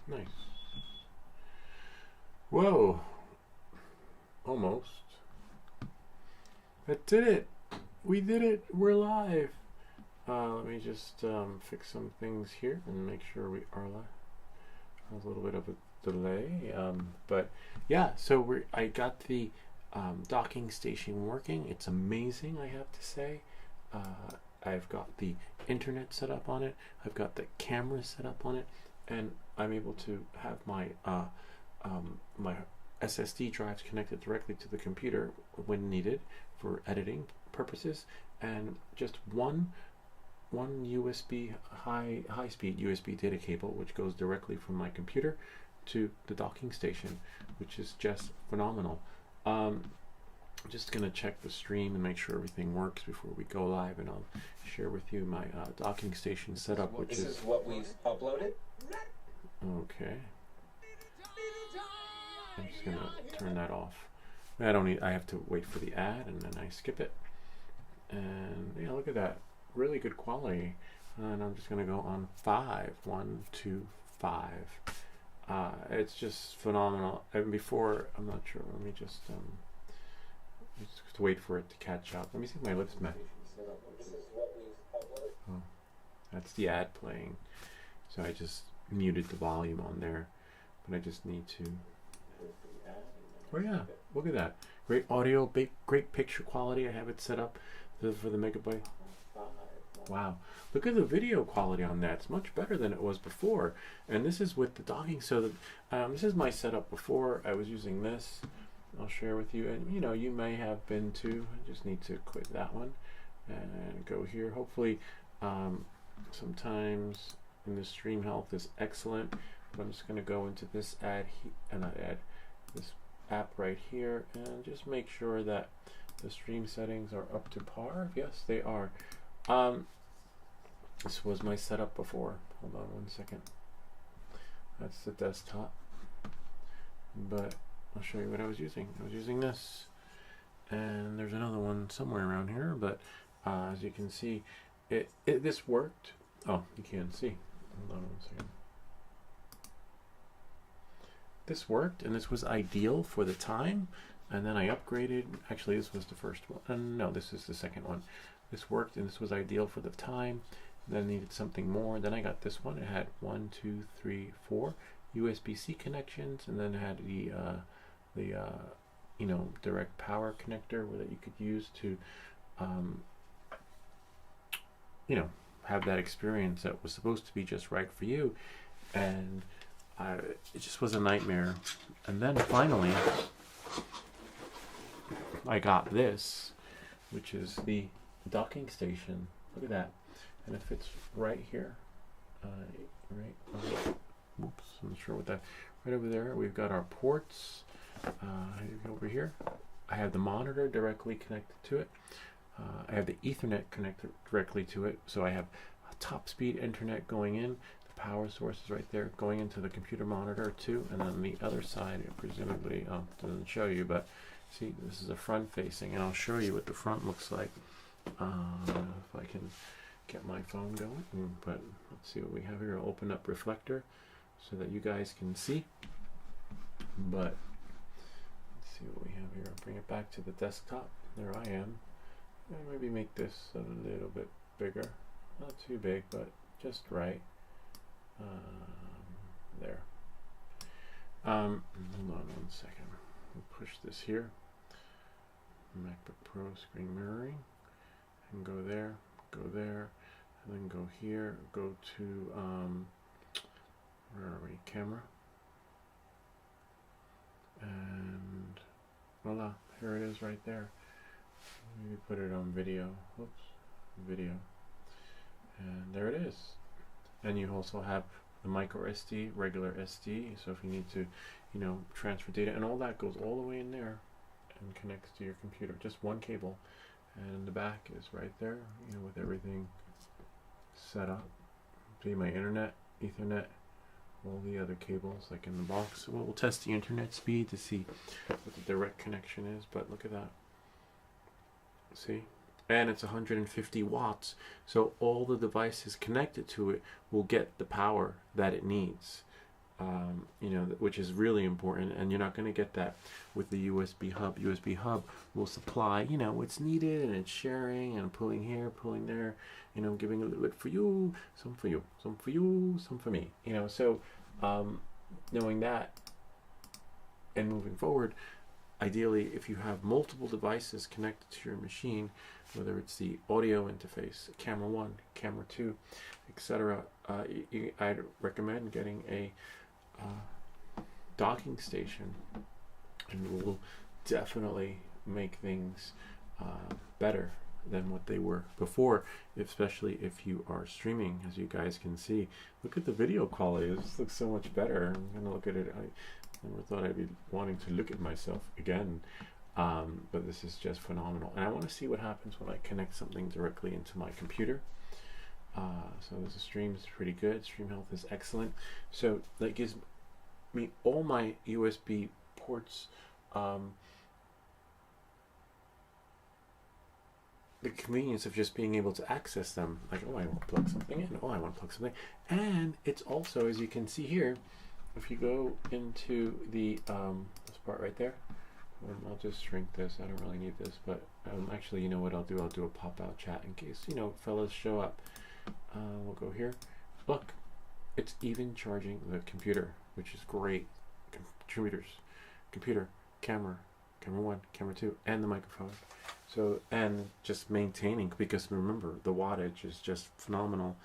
Nice. Whoa. Almost. That did it. We did it. We're live. Let me just fix some things here and make sure we are live. There's a little bit of a delay, but yeah. So I got the docking station working. It's amazing, I have to say. I've got the internet set up on it. I've got the camera set up on it, and I'm able to have my my SSD drives connected directly to the computer when needed for editing purposes, and just one USB high speed USB data cable which goes directly from my computer to the docking station, which is just phenomenal. I'm just gonna check the stream and make sure everything works before we go live, and I'll share with you my docking station setup, which is what we've uploaded. Okay. I'm just gonna turn that off. I have to wait for the ad, and then I skip it. And yeah, look at that. Really good quality. And I'm just gonna go on 5. 1, 2, 5. It's just phenomenal. And before, I'm not sure. Let me just wait for it to catch up. Let me see if my lips match. Oh, that's the ad playing. So I just muted the volume on there, but I just need to. Oh yeah, look at that. Great audio, great picture quality. I have it set up for the megabyte. Wow, look at the video quality on that. It's much better than it was before. And this is with the docking. So this is my setup before. I was using this. I'll share with you, and you may have been too. I just need to quit that one and go here. Hopefully, sometimes in the stream health is excellent. But I'm just going to go into this this app right here, and just make sure that the stream settings are up to par. Yes, they are. This was my setup before. Hold on one second. That's the desktop. But I'll show you what I was using. I was using this, and there's another one somewhere around here. But as you can see, this worked. Oh, you can't see. Hold on one second. This worked, and this was ideal for the time. And then I upgraded. Actually, this was the first one. No, this is the second one. This worked, and this was ideal for the time. Then I needed something more. Then I got this one. It had 1, 2, 3, 4 USB-C connections, and then it had the direct power connector that you could use to have that experience that was supposed to be just right for you. And it just was a nightmare. And then finally I got this, which is the docking station. Look at that. And it fits right here. Oops, I'm not sure what that. Right over there, we've got our ports. Over here, I have the monitor directly connected to it. I have the Ethernet connected directly to it. So I have a top speed internet going in. The power source is right there going into the computer monitor too. And then on the other side, it presumably doesn't show you, but see, this is a front facing, and I'll show you what the front looks like. If I can get my phone going, but let's see what we have here. I'll open up Reflector so that you guys can see. But let's see what we have here. I'll bring it back to the desktop. There I am. And maybe make this a little bit bigger. Not too big, but just right. There. Hold on one second. We'll push this here. MacBook Pro screen mirroring. And go there, and then go here, go to, where are we, camera, and voila, here it is right there. Maybe put it on video, oops, video, and there it is. And you also have the MicroSD, regular SD, so if you need to, transfer data, and all that goes all the way in there and connects to your computer, just one cable. And the back is right there, with everything set up. See my internet, Ethernet, all the other cables like in the box. We'll test the internet speed to see what the direct connection is, but look at that. See, and it's 150 watts, so all the devices connected to it will get the power that it needs. You know, which is really important, and you're not going to get that with the USB hub. USB hub will supply, you know, what's needed, and it's sharing and pulling here, pulling there, you know, giving a little bit for you, some for you, some for you, some for me, you know. So knowing that and moving forward, ideally, if you have multiple devices connected to your machine, whether it's the audio interface, camera 1, camera 2, etc., I'd recommend getting a docking station, and will definitely make things better than what they were before, especially if you are streaming. As you guys can see, look at the video quality. This looks so much better. I'm gonna look at it. I never thought I'd be wanting to look at myself again, but this is just phenomenal, and I want to see what happens when I connect something directly into my computer. So this stream is pretty good. Stream health is excellent. So that gives me all my USB ports, the convenience of just being able to access them. Like, oh, I want to plug something in. Oh, I want to plug something. And it's also, as you can see here, if you go into the this part right there, I'll just shrink this. I don't really need this, but actually, you know what I'll do? I'll do a pop-out chat in case, you know, fellas show up. We'll go here. Look, it's even charging the computer, which is great. Computer, camera 1, camera 2, and the microphone. So, and just maintaining, because remember, the wattage is just phenomenal.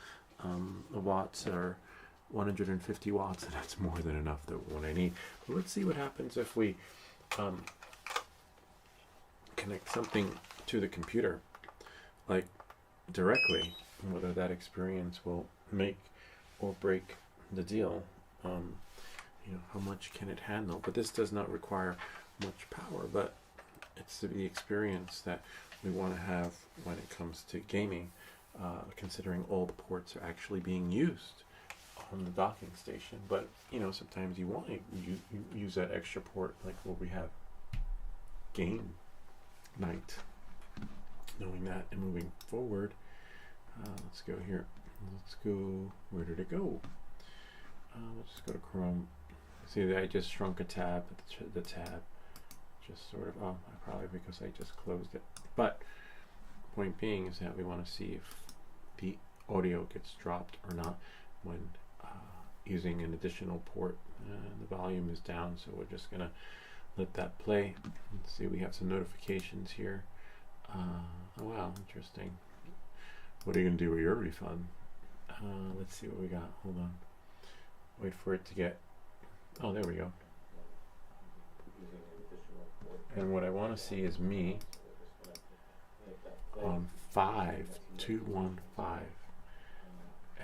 The watts are 150 watts, and that's more than enough that what I need. But let's see what happens if we connect something to the computer, like directly, whether that experience will make or break the deal. You know, how much can it handle? But this does not require much power, but it's the experience that we want to have when it comes to gaming, considering all the ports are actually being used on the docking station. But you know, sometimes you want to use that extra port, like what we have game night. Knowing that and moving forward, let's go here. Let's go, where did it go? Let's just go to Chrome. See that I just shrunk a tab, the tab just sort of, oh, probably because I just closed it. But point being is that we want to see if the audio gets dropped or not when using an additional port. The volume is down, so we're just gonna let that play. Let's see, we have some notifications here. Oh wow, interesting. What are you gonna do with your refund? Let's see what we got. Hold on. Wait for it to get. Oh, there we go. And what I want to see is me on 5215.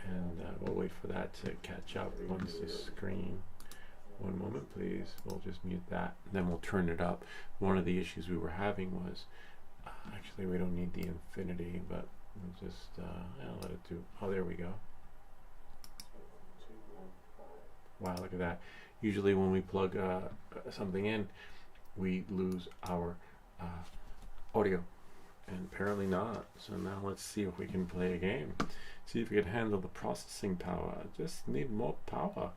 And we'll wait for that to catch up once the screen. One moment, please. We'll just mute that. Then we'll turn it up. One of the issues we were having was, actually, we don't need the infinity, but we'll just let it do. Oh, there we go. Wow, look at that. Usually when we plug something in, we lose our audio, and apparently not. So now let's see if we can play a game. See if we can handle the processing power. I just need more power.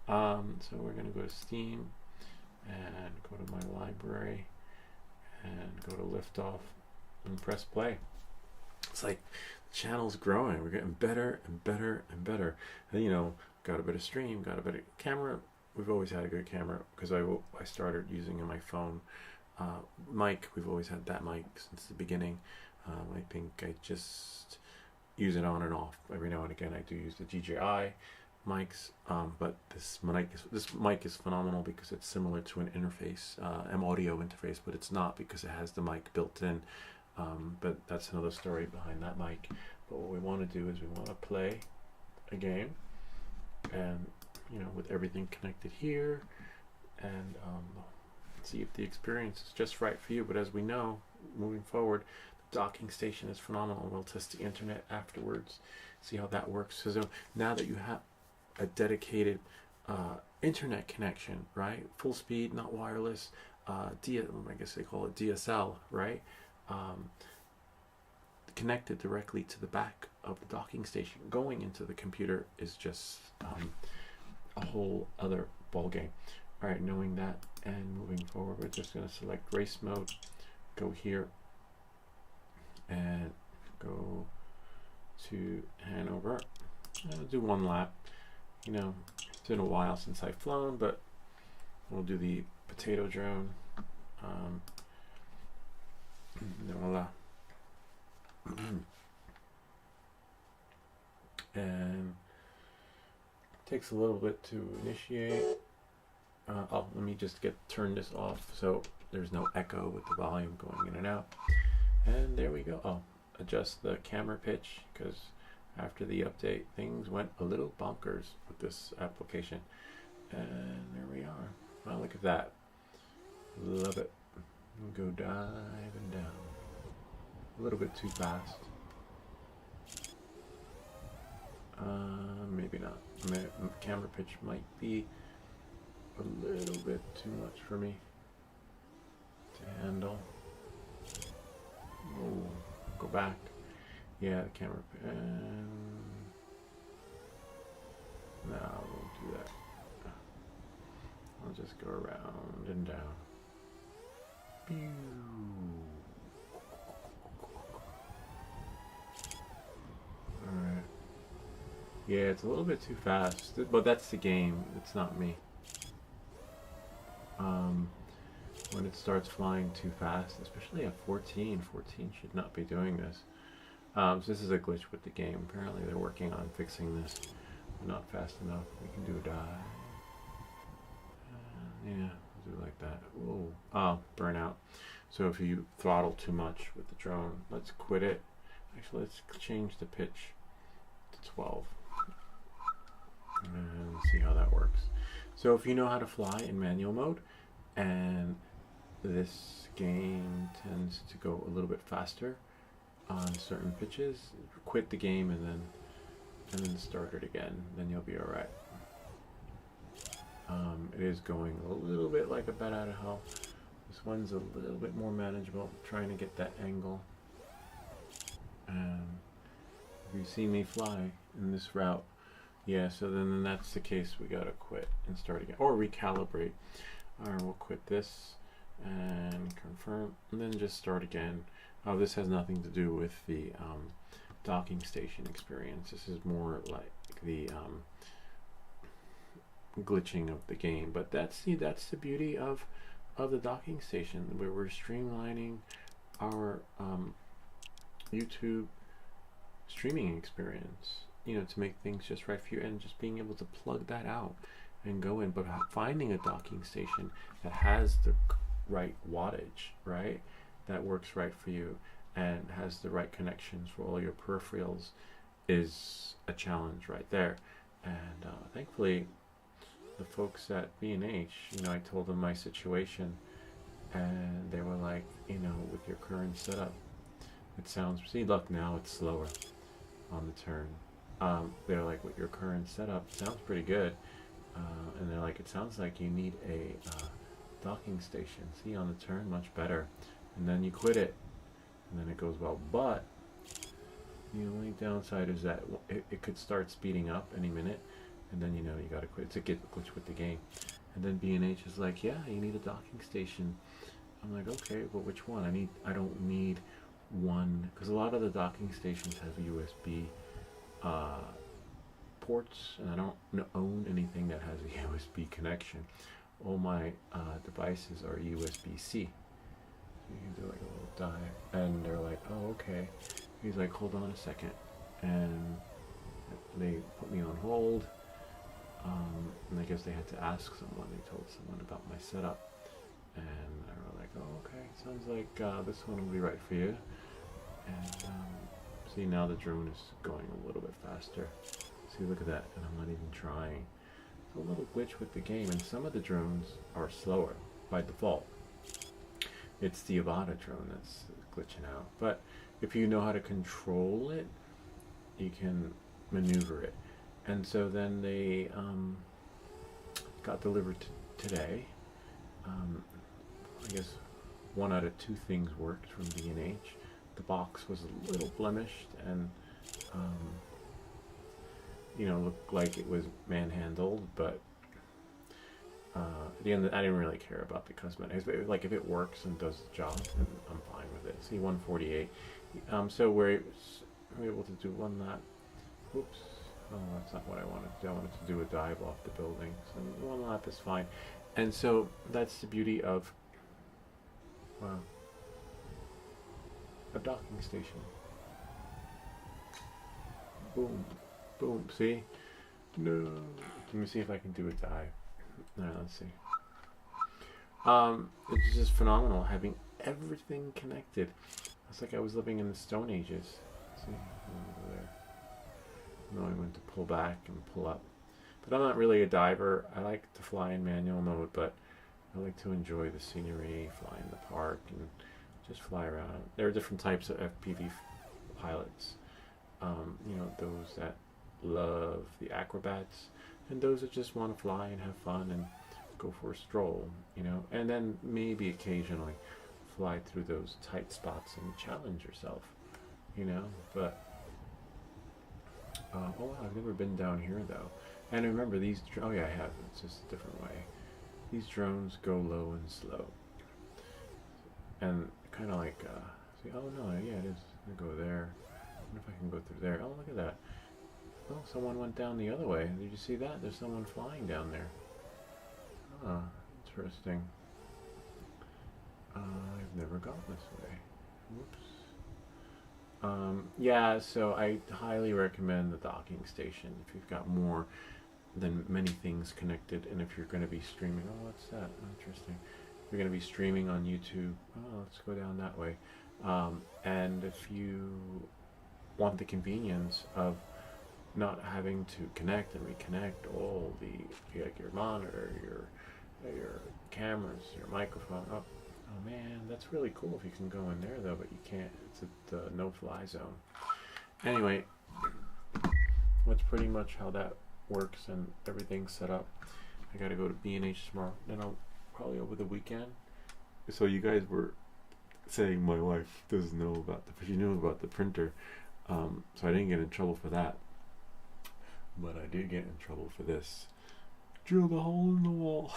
So we're going to go to Steam and go to my library and go to Liftoff and press play. It's like the channel's growing. We're getting better and better and better. And you know, got a better stream, got a better camera. We've always had a good camera because I started using my phone. Mic, we've always had that mic since the beginning. I think I just use it on and off. Every now and again I do use the DJI mics, but this mic is phenomenal because it's similar to an interface, audio interface, but it's not because it has the mic built in. But that's another story behind that mic. But what we want to do is we want to play a game, and you know, with everything connected here, and see if the experience is just right for you. But as we know, moving forward, the docking station is phenomenal. We'll test the internet afterwards, see how that works. So now that you have a dedicated internet connection, right, full speed, not wireless, I guess they call it DSL, right? connected directly to the back of the docking station. Going into the computer is just a whole other ball game. All right, knowing that and moving forward, we're just going to select race mode, go here, and go to Hanover. I'll do one lap. You know, it's been a while since I've flown, but we'll do the potato drone. Voila. And it takes a little bit to initiate. Oh, let me just turn this off so there's no echo with the volume going in and out. And there we go. Oh, adjust the camera pitch, because after the update things went a little bonkers with this application. And there we are. Well, look at that. Love it. Go diving down. A little bit too fast. Maybe not. Camera pitch might be a little bit too much for me to handle. Oh, go back. Yeah, the camera. No, I won't do that. I'll just go around and down. Pew. Alright. Yeah, it's a little bit too fast, but that's the game. It's not me. When it starts flying too fast, especially at 14 should not be doing this. So this is a glitch with the game. Apparently they're working on fixing this. We're not fast enough. We can do a dive. Yeah, we'll do like that. Whoa. Oh, burnout. So if you throttle too much with the drone, let's quit it. Actually, let's change the pitch to 12. And see how that works. So if you know how to fly in manual mode, and this game tends to go a little bit faster on certain pitches, quit the game and then start it again. Then you'll be all right. It is going a little bit like a bat out of hell. This one's a little bit more manageable. Trying to get that angle. If you see me fly in this route, yeah, so then that's the case. We gotta quit and start again, or recalibrate. Alright, we'll quit this and confirm, and then just start again. This has nothing to do with the docking station experience. This is more like the glitching of the game. But that's the beauty of the docking station, where we're streamlining our YouTube streaming experience, you know, to make things just right for you, and just being able to plug that out and go in, but finding a docking station that has the right wattage, right, that works right for you and has the right connections for all your peripherals is a challenge right there. And thankfully the folks at B&H, you know, I told them my situation, and they were like, you know, with your current setup, it sounds, see, look, now it's slower on the turn. They're like, with your current setup, sounds pretty good. And they're like, it sounds like you need a docking station. See, on the turn, much better. And then you quit it, and then it goes well. But the only downside is that it could start speeding up any minute, and then, you know, you gotta quit. It's a glitch with the game. And then B&H is like, yeah, you need a docking station. I'm like, okay, but which one? I don't need one, because a lot of the docking stations have USB ports, and I don't own anything that has a USB connection. All my devices are USB-C. So you can do like a little dive, and they're like, oh, okay. He's like, hold on a second, and they put me on hold. And I guess they had to ask someone. They told someone about my setup, and they were like, oh, okay, sounds like this one will be right for you. And see, now the drone is going a little bit faster. See, look at that, and I'm not even trying. It's a little glitch with the game, and some of the drones are slower by default. It's the Avata drone that's glitching out. But if you know how to control it, you can maneuver it. And so then they got delivered today. I guess 1 out of 2 things worked from B&H. the box was a little blemished and you know, looked like it was manhandled, but at the end, I didn't really care about the cosmetics. But like, if it works and does the job, then I'm fine with it. See, 148. So we're able to do one lap. Oops. Oh, that's not what I wanted to do. I wanted to do a dive off the building. So one lap is fine. And so that's the beauty of, wow, a docking station. Boom. Boom. See? No. Let me see if I can do a dive. Alright, let's see. It's just phenomenal having everything connected. It's like I was living in the Stone Ages. See? Over there. Knowing when to pull back and pull up. But I'm not really a diver. I like to fly in manual mode, but I like to enjoy the scenery, fly in the park, and just fly around. There are different types of FPV pilots. You know, those that love the acrobats, and those that just want to fly and have fun and go for a stroll, you know, and then maybe occasionally fly through those tight spots and challenge yourself, you know. But oh wow, I've never been down here though. And remember these, oh yeah, I have, it's just a different way. These drones go low and slow. And kind of like, see, oh no, yeah, it is. I'm gonna go there. I wonder if I can go through there. Oh, look at that. Oh, someone went down the other way. Did you see that? There's someone flying down there. Ah, interesting. I've never gone this way. Whoops. Yeah, so I highly recommend the docking station if you've got more than many things connected, and if you're going to be streaming. Oh, what's that? Interesting. If you're going to be streaming on YouTube. Oh, let's go down that way. And if you want the convenience of not having to connect and reconnect all the, like, your monitor, your cameras, your microphone. Oh man, that's really cool if you can go in there though, but you can't. It's at the no-fly zone. Anyway, that's pretty much how that works, and everything's set up. I gotta go to B&H tomorrow, then I'll probably over the weekend. So you guys were saying my wife doesn't know about she knew about the printer, so I didn't get in trouble for that. But I did get in trouble for this. Drilled a hole in the wall.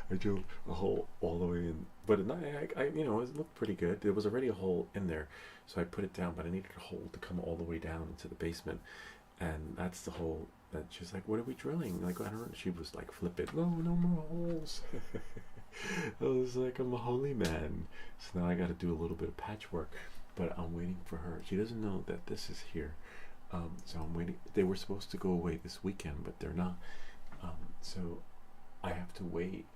I drilled a hole all the way in, but I you know, it looked pretty good. There was already a hole in there, so I put it down. But I needed a hole to come all the way down into the basement, and that's the hole. That she's like, "What are we drilling?" Like, I don't know. She was like, "Flip it! No, no more holes." I was like, "I'm a holy man." So now I got to do a little bit of patchwork, but I'm waiting for her. She doesn't know that this is here. So I'm waiting. They were supposed to go away this weekend, but they're not. So I have to wait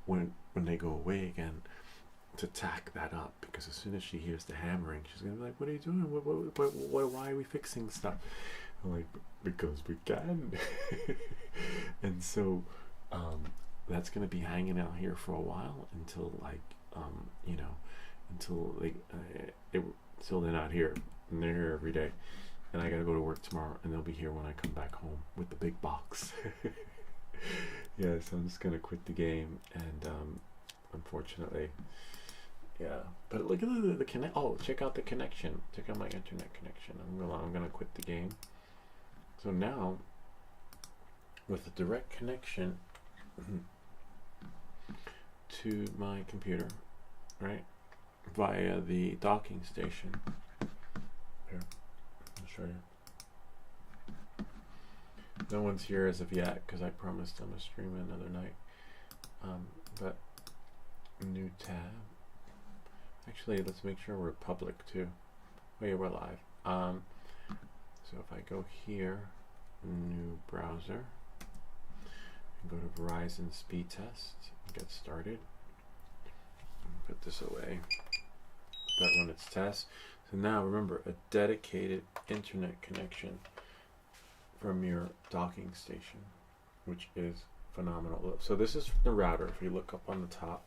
when they go away again to tack that up, because as soon as she hears the hammering, she's gonna be like, "What are you doing? Why are we fixing stuff?" I'm like, "Because we can." And so that's gonna be hanging out here for a while until, like, you know, until until they're not here, and they're here every day. And I gotta go to work tomorrow, and they'll be here when I come back home with the big box. Yeah, so I'm just gonna quit the game, and unfortunately, yeah. But look at the connect. Oh, check out the connection. Check out my internet connection. I'm gonna quit the game. So now, with a direct connection to my computer, right, via the docking station. Here. Show you. No one's here as of yet because I promised them a stream another night. But new tab. Actually, let's make sure we're public too. Oh yeah, we're live. So if I go here, new browser, and go to Verizon speed test, get started. Put this away. Put that run its test. So now remember, a dedicated internet connection from your docking station, which is phenomenal. So this is the router. If you look up on the top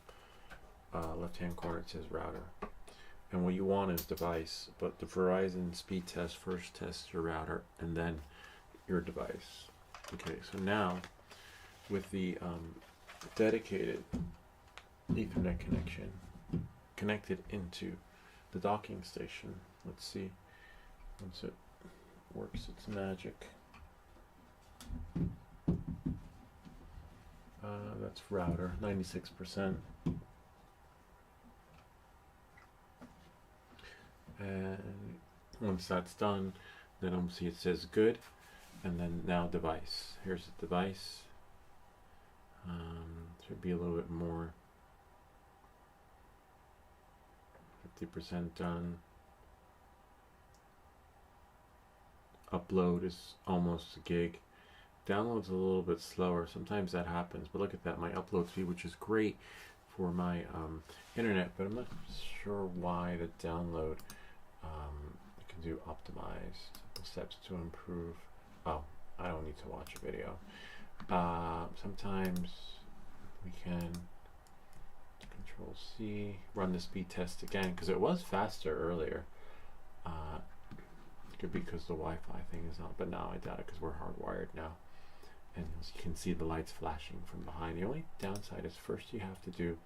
left hand corner, it says router, and what you want is device, but the Verizon speed test first tests your router and then your device. Okay, so now with the dedicated Ethernet connection connected into the docking station. Let's see once it works its magic. That's router, 96%. And once that's done, then see it says good, and then now device. Here's the device. Should be a little bit more. 50% done. Upload is almost a gig. Download's a little bit slower. Sometimes that happens, but look at that, my upload speed, which is great for my internet, but I'm not sure why the download. You can do optimize, simple steps to improve. Oh, I don't need to watch a video. Sometimes we can Control C, run the speed test again, because it was faster earlier. Could be because the Wi-Fi thing is on, but now I doubt it because we're hardwired now. And as you can see the lights flashing from behind. The only downside is first you have to do,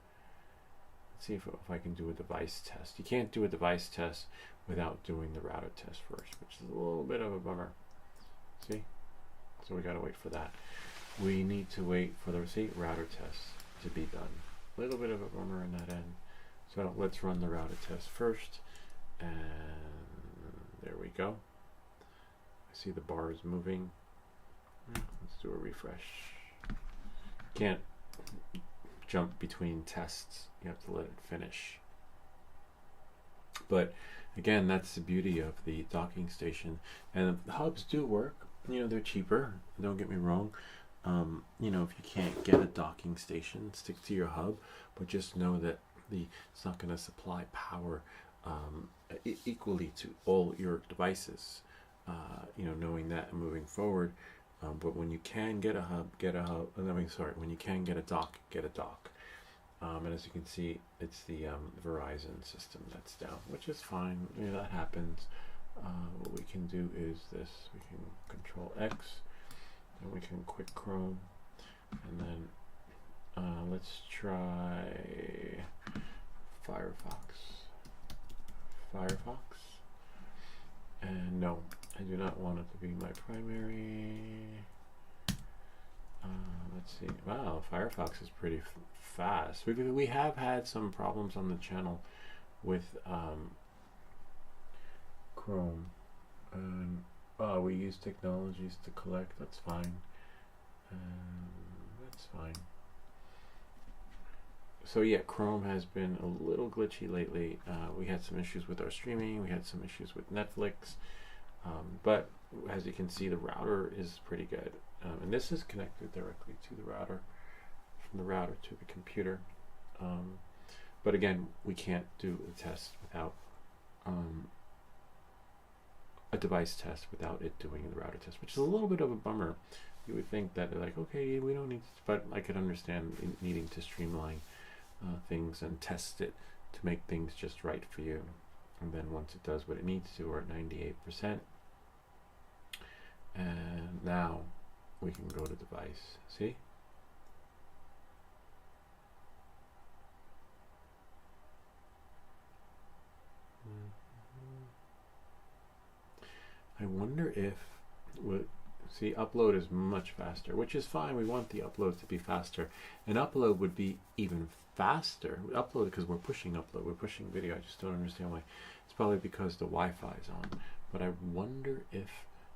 let's see if I can do a device test. You can't do a device test without doing the router test first, which is a little bit of a bummer. See? So we gotta wait for that. We need to wait for the router test to be done. A little bit of a bummer on that end. So let's run the router test first. And there we go. I see the bars moving. Let's do a refresh. Can't jump between tests. You have to let it finish. But again, that's the beauty of the docking station. And the hubs do work. You know, they're cheaper. Don't get me wrong. You know, if you can't get a docking station, stick to your hub. But just know that it's not going to supply power equally to all your devices. You know, knowing that and moving forward. But when you can get a hub, get a hub. I mean, sorry, when you can get a dock, get a dock. And as you can see, it's the Verizon system that's down, which is fine. You know, that happens. What we can do is this. We can Control X, and we can quit Chrome, and then let's try Firefox. And no, I do not want it to be my primary. Let's see. Wow, Firefox is pretty fast. We have had some problems on the channel with Chrome, and we use technologies to collect. That's fine. That's fine. So yeah, Chrome has been a little glitchy lately. We had some issues with our streaming. We had some issues with Netflix. But as you can see, the router is pretty good. And this is connected directly to the router, from the router to the computer. But again, we can't do a test without a device test without it doing the router test, which is a little bit of a bummer. You would think that they're like, okay, we don't need to, but I could understand needing to streamline things and test it to make things just right for you. And then once it does what it needs to, we're at 98%. And now we can go to device. See? I wonder if, see, upload is much faster, which is fine. We want the upload to be faster. And upload would be even faster. Upload because we're pushing upload. We're pushing video. I just don't understand why. It's probably because the Wi-Fi is on. But I wonder if,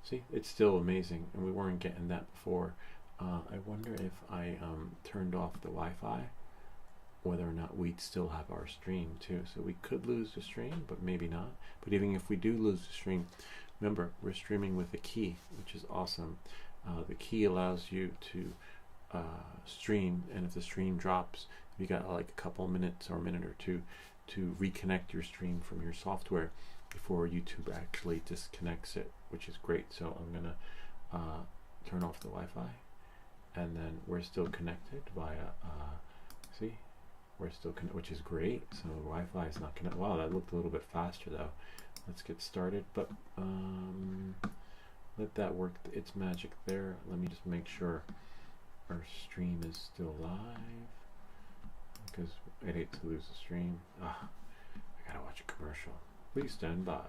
see, it's still amazing. And we weren't getting that before. I wonder if I turned off the Wi-Fi, whether or not we'd still have our stream too. So we could lose the stream, but maybe not. But even if we do lose the stream, remember, we're streaming with a key, which is awesome. The key allows you to stream, and if the stream drops, you got like a couple minutes or a minute or two to reconnect your stream from your software before YouTube actually disconnects it, which is great. So I'm gonna turn off the Wi-Fi, and then we're still connected via, see, we're still connected, which is great. So the Wi-Fi is not connected. Wow, that looked a little bit faster though. Let's get started, but let that work its magic there. Let me just make sure our stream is still live, because I'd hate to lose the stream. I gotta watch a commercial. Please stand by.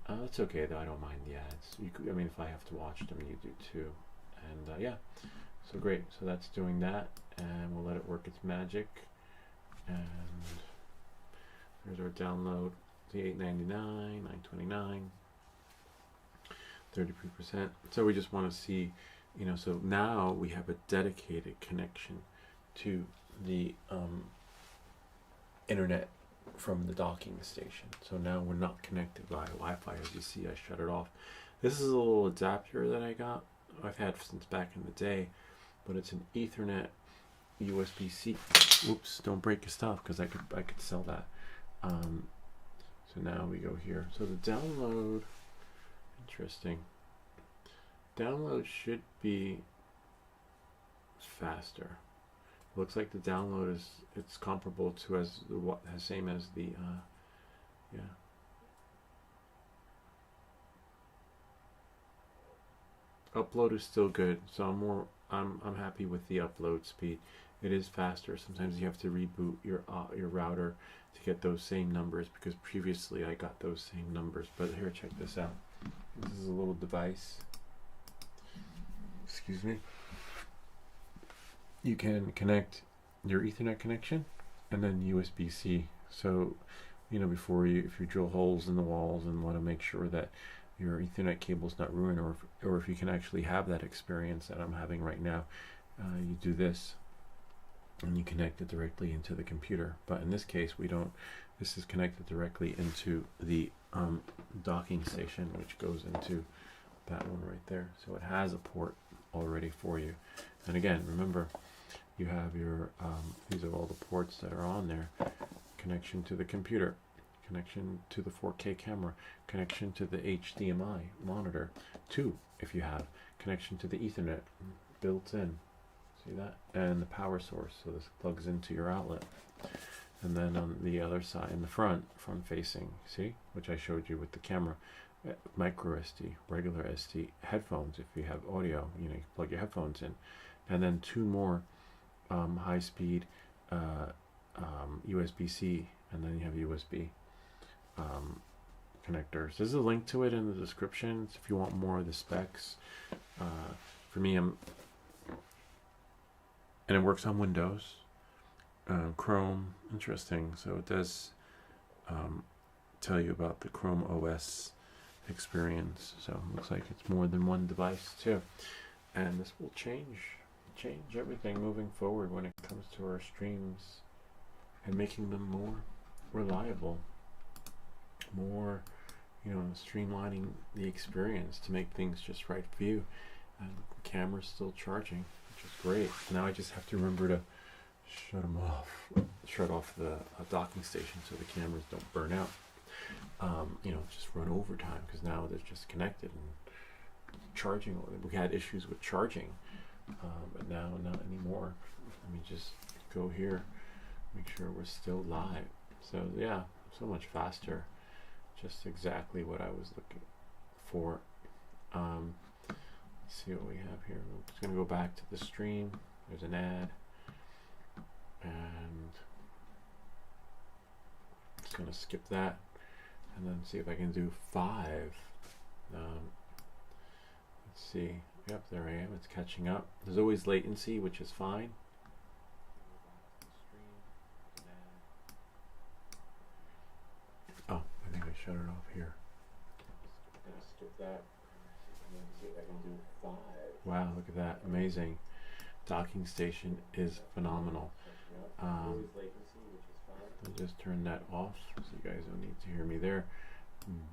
That's okay though. I don't mind the ads. You could, I mean, if I have to watch them, you do too. And yeah, so great. So that's doing that, and we'll let it work its magic. And there's our download. The $8.99, $9.29, 33%. So we just want to see, you know. So now we have a dedicated connection to the internet from the docking station. So now we're not connected via Wi-Fi. As you see, I shut it off. This is a little adapter that I got. I've had since back in the day, but it's an Ethernet USB-C. Oops! Don't break your stuff, because I could sell that. So now we go here. So the download, interesting. Download should be faster. Looks like the download it's comparable to as the same as the yeah. Upload is still good, so I'm happy with the upload speed. It is faster. Sometimes you have to reboot your router to get those same numbers, because previously I got those same numbers. But here, check this out. This is a little device. Excuse me. You can connect your Ethernet connection and then USB-C. So, you know, before if you drill holes in the walls and want to make sure that your Ethernet cable's not ruined, or if you can actually have that experience that I'm having right now, you do this. And you connect it directly into the computer. But in this case, we don't. This is connected directly into the docking station, which goes into that one right there. So it has a port already for you. And again, remember, you have your, these are all the ports that are on there. Connection to the computer, connection to the 4K camera, connection to the HDMI monitor, 2 if you have, connection to the Ethernet built in. See that? And the power source, so this plugs into your outlet. And then on the other side, in the front facing, see, which I showed you with the camera, MicroSD, regular SD, headphones if you have audio, you know, you plug your headphones in. And then 2 more high-speed USB-C, and then you have USB connectors. There's a link to it in the description if you want more of the specs. For me, and it works on Windows, Chrome. Interesting. So it does tell you about the Chrome OS experience. So it looks like it's more than one device too. And this will change everything moving forward when it comes to our streams and making them more reliable, more, you know, streamlining the experience to make things just right for you. And the camera's still charging, which is great. Now I just have to remember to shut off the docking station so the cameras don't burn out. You know, just run overtime, because now they're just connected and charging. We had issues with charging, but now not anymore. Let me just go here, make sure we're still live. So yeah, so much faster. Just exactly what I was looking for. Let's see what we have here. We're just going to go back to the stream. There's an ad. And I'm just going to skip that. And then see if I can do 5. Let's see. Yep, there I am. It's catching up. There's always latency, which is fine. Oh, I think I shut it off here. I'm going to skip that. And then see if I can do 5. Wow, look at that. Amazing. Docking station is phenomenal. I'll just turn that off so you guys don't need to hear me there.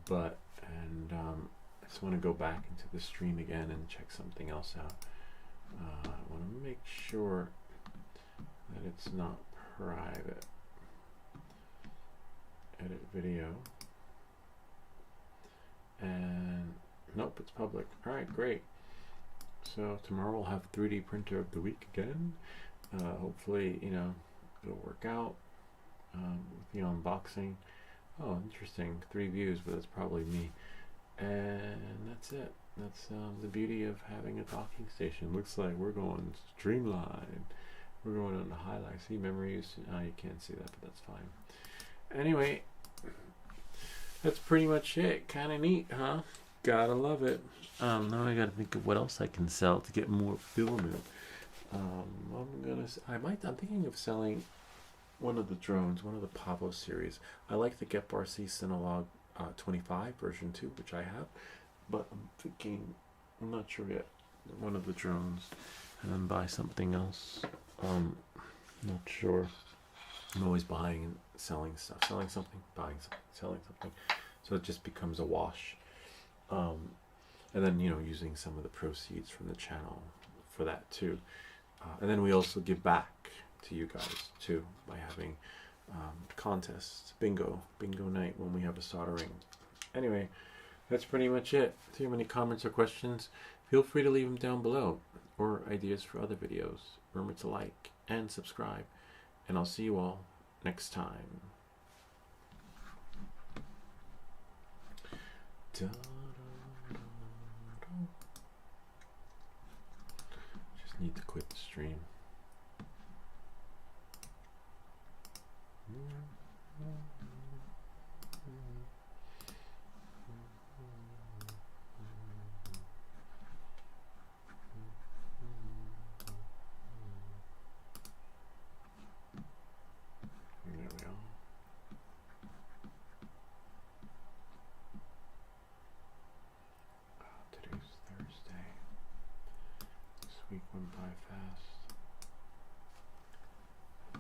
But, I just want to go back into the stream again and check something else out. I want to make sure that it's not private. Edit video. And nope, it's public. Alright, great. So tomorrow we'll have 3D printer of the week again. Hopefully, you know, it'll work out with the unboxing. Oh, interesting. 3 views, but that's probably me. And that's it. That's the beauty of having a docking station. Looks like we're going streamlined. We're going on the highlight. See, memory use. You can't see that, but that's fine. Anyway, that's pretty much it. Kind of neat, huh? Gotta love it. Now I gotta think of what else I can sell to get more filament. I'm thinking of selling one of the drones, one of the Pavo series. I like the Get RC Cinelogue 25 version 2, which I have, but I'm not sure yet. One of the drones, and then buy something else. Not sure. I'm always buying and selling stuff, selling something, buying something, selling something, so it just becomes a wash. And then using some of the proceeds from the channel for that too. And then we also give back to you guys too by having contests, bingo night when we have a soldering. Anyway, that's pretty much it. If you have any comments or questions, feel free to leave them down below, or ideas for other videos. Remember to like and subscribe, and I'll see you all next time. Just need to quit the stream. There we go. Today's Thursday. This week went by fast.